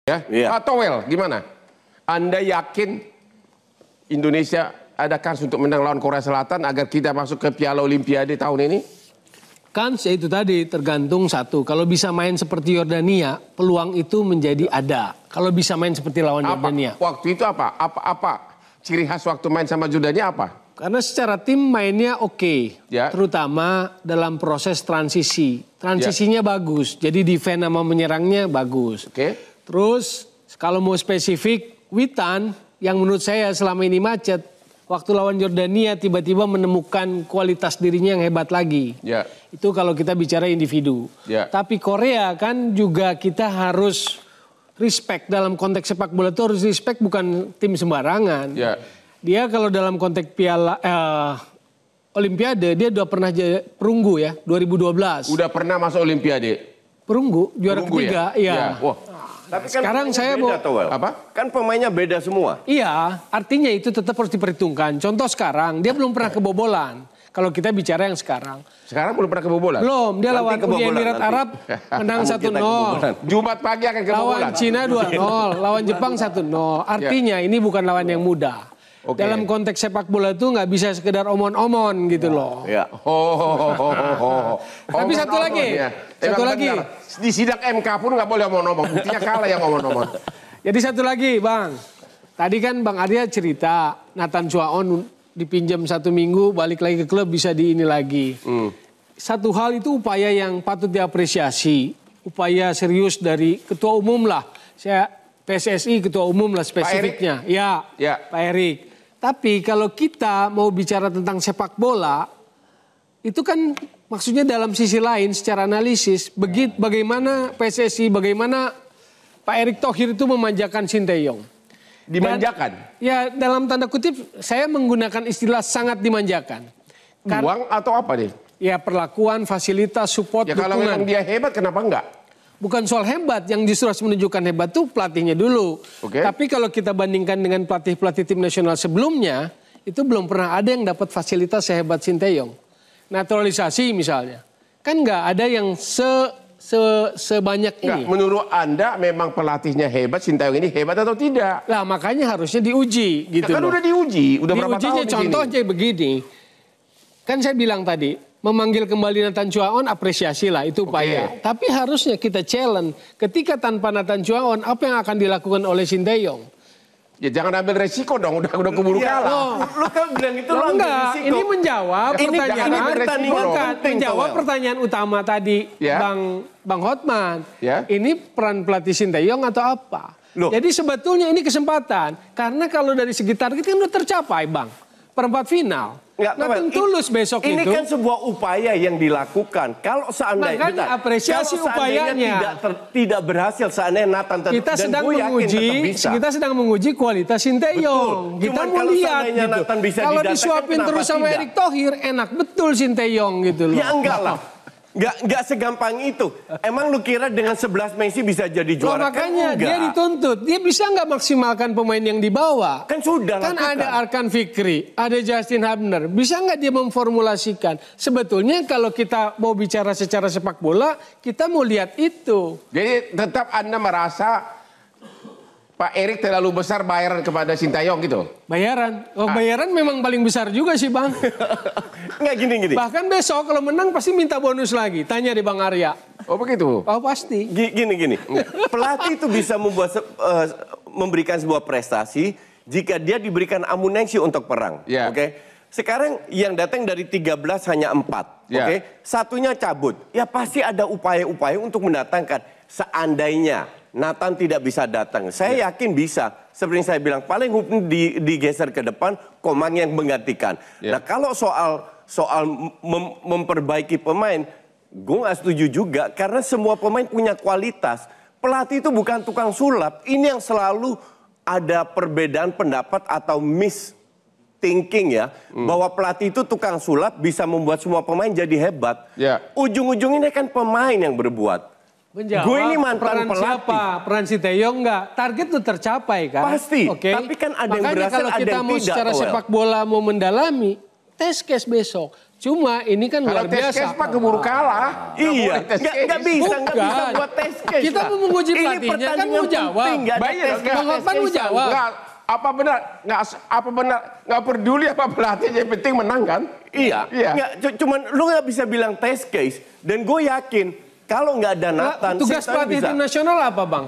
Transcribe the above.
Ya, Pak Towel, gimana? Anda yakin Indonesia ada kans untuk menang lawan Korea Selatan agar kita masuk ke Piala Olimpiade tahun ini? Kans ya itu tadi tergantung satu. Kalau bisa main seperti Yordania, peluang itu menjadi ada. Kalau bisa main seperti lawan Yordania. Waktu itu apa? Apa ciri khas waktu main sama Jordania apa? Karena secara tim mainnya oke. Ya. Terutama dalam proses transisi. Transisinya bagus. Jadi defense sama menyerangnya bagus. Oke. Terus kalau mau spesifik, Witan yang menurut saya selama ini macet, waktu lawan Yordania tiba-tiba menemukan kualitas dirinya yang hebat lagi. Ya. Itu kalau kita bicara individu. Ya. Tapi Korea kan juga kita harus respect dalam konteks sepak bola itu harus respect bukan tim sembarangan. Ya. Dia kalau dalam konteks Piala Olimpiade dia udah pernah perunggu ya 2012. Udah pernah masuk Olimpiade. Perunggu juara ketiga ya. Wah. Tapi kan sekarang saya mau apa? Kan pemainnya beda semua. Iya, artinya itu tetap harus diperhitungkan. Contoh sekarang dia belum pernah kebobolan. Kalau kita bicara yang sekarang. Sekarang belum pernah kebobolan? Belum, dia lawan Uni Emirat Arab menang 1-0. Jumat pagi akan kebobolan. Lawan Cina 2-0, lawan Jepang 1-0. Artinya ini bukan lawan yang mudah. Okay. Dalam konteks sepak bola itu nggak bisa sekedar omon-omon gitu loh. Ya. Tapi satu lagi, satu lagi. Di sidang MK pun nggak boleh omon-omon. Buktinya kalah yang omon-omon. Jadi satu lagi, Bang. Tadi kan Bang Arya cerita Nathan Chuaon dipinjam 1 minggu, balik lagi ke klub bisa di ini lagi. Satu hal itu upaya yang patut diapresiasi, upaya serius dari ketua umum lah. Saya PSSI ketua umum lah spesifiknya. Ya, Pak Erik. Tapi kalau kita mau bicara tentang sepak bola, itu kan maksudnya dalam sisi lain secara analisis, bagaimana PSSI, bagaimana Pak Erick Thohir itu memanjakan Sinteyong. Dimanjakan? Ya dalam tanda kutip saya menggunakan istilah sangat dimanjakan. Uang atau apa nih? Ya perlakuan, fasilitas, support, ya, dukungan. kalau memang dia hebat kenapa enggak? Bukan soal hebat, yang justru harus menunjukkan hebat tuh pelatihnya dulu. Okay. Tapi kalau kita bandingkan dengan pelatih-pelatih tim nasional sebelumnya, itu belum pernah ada yang dapat fasilitas sehebat Sinteyong. Naturalisasi misalnya, kan nggak ada yang sebanyak ini. Menurut Anda memang pelatihnya hebat, Sinteyong ini hebat atau tidak? Lah makanya harusnya diuji gitu. Ya, kan udah diuji, udah berapa tahun di sini? Contohnya begini, kan saya bilang tadi, memanggil kembali Nathan Chuaon apresiasi lah itu upaya. Okay. Tapi harusnya kita challenge ketika tanpa Nathan Chuaon apa yang akan dilakukan oleh Sinteyong? Ya jangan ambil resiko dong, udah keburu kalah. Lu kan bilang itu lo enggak, ini menjawab pertanyaan, bukan menjawab pertanyaan utama tadi Bang Hotman. Ya. Ini peran pelatih Sinteyong atau apa? Loh. Jadi sebetulnya ini kesempatan karena kalau dari segi target kan udah tercapai Bang. Perempat final. Nathan Tulus besok ini itu. Ini kan sebuah upaya yang dilakukan. Kalau seandainya makanya apresiasi upayanya tidak berhasil seandainya Nathan kita sedang menguji kualitas Sinteyong. Kita mau lihat gitu. Kalau disuapin terus sama Erick Thohir enak betul Sinteyong gitu loh. Ya enggak lah. Enggak segampang itu. Emang lu kira dengan 11 Messi bisa jadi juara? Makanya kan dia dituntut. Dia bisa nggak maksimalkan pemain yang dibawa? Kan sudah. Kan ada Arkan Fikri, ada Justin Hubner. Bisa nggak dia memformulasikan? Sebetulnya kalau kita mau bicara secara sepak bola, kita mau lihat itu. Jadi tetap Anda merasa Pak Erick terlalu besar bayaran kepada Sinteyong gitu? Bayaran? Oh bayaran memang paling besar juga sih Bang. Nggak gini. Bahkan besok kalau menang pasti minta bonus lagi. Tanya di Bang Arya. Oh begitu? Oh pasti. Gini. Pelatih itu bisa memberikan sebuah prestasi jika dia diberikan amunisi untuk perang. Yeah. Oke? Sekarang yang datang dari 13 hanya 4. Yeah. Oke? Satunya cabut. Ya pasti ada upaya-upaya untuk mendatangkan. Seandainya Nathan tidak bisa datang. Saya yakin bisa. Seperti yang saya bilang, paling digeser ke depan, Komang yang menggantikan. Nah kalau soal memperbaiki pemain, gue nggak setuju juga. Karena semua pemain punya kualitas. Pelatih itu bukan tukang sulap. Ini yang selalu ada perbedaan pendapat atau thinking ya, bahwa pelatih itu tukang sulap bisa membuat semua pemain jadi hebat. Ujung-ujungnya kan pemain yang berbuat. Gue ini mantan pelatih. Siapa? Peran Sinteyong enggak? Target itu tercapai kan? Pasti. Okay? Tapi kan ada yang berhasil, ada yang tidak. Makanya kalau kita mau secara sepak bola mau mendalami, test case besok. Cuma ini kan Kalau luar test biasa. case Pak keburu kalah. Iya, nggak bisa Bukan. buat test case. Kita Pak. mau menguji Ini pelatihnya, kan pertandingan mau jawab. penting, nggak ada Baik, tes nggak. Bang Hotman mau jawab. Enggak, apa benar nggak peduli apa pelatih, yang penting menang kan? Iya, Iya. cuman lu nggak bisa bilang test case. Dan gue yakin kalau nggak ada Nathan, Tugas Sintayong pelatih bisa. tim nasional apa, Bang?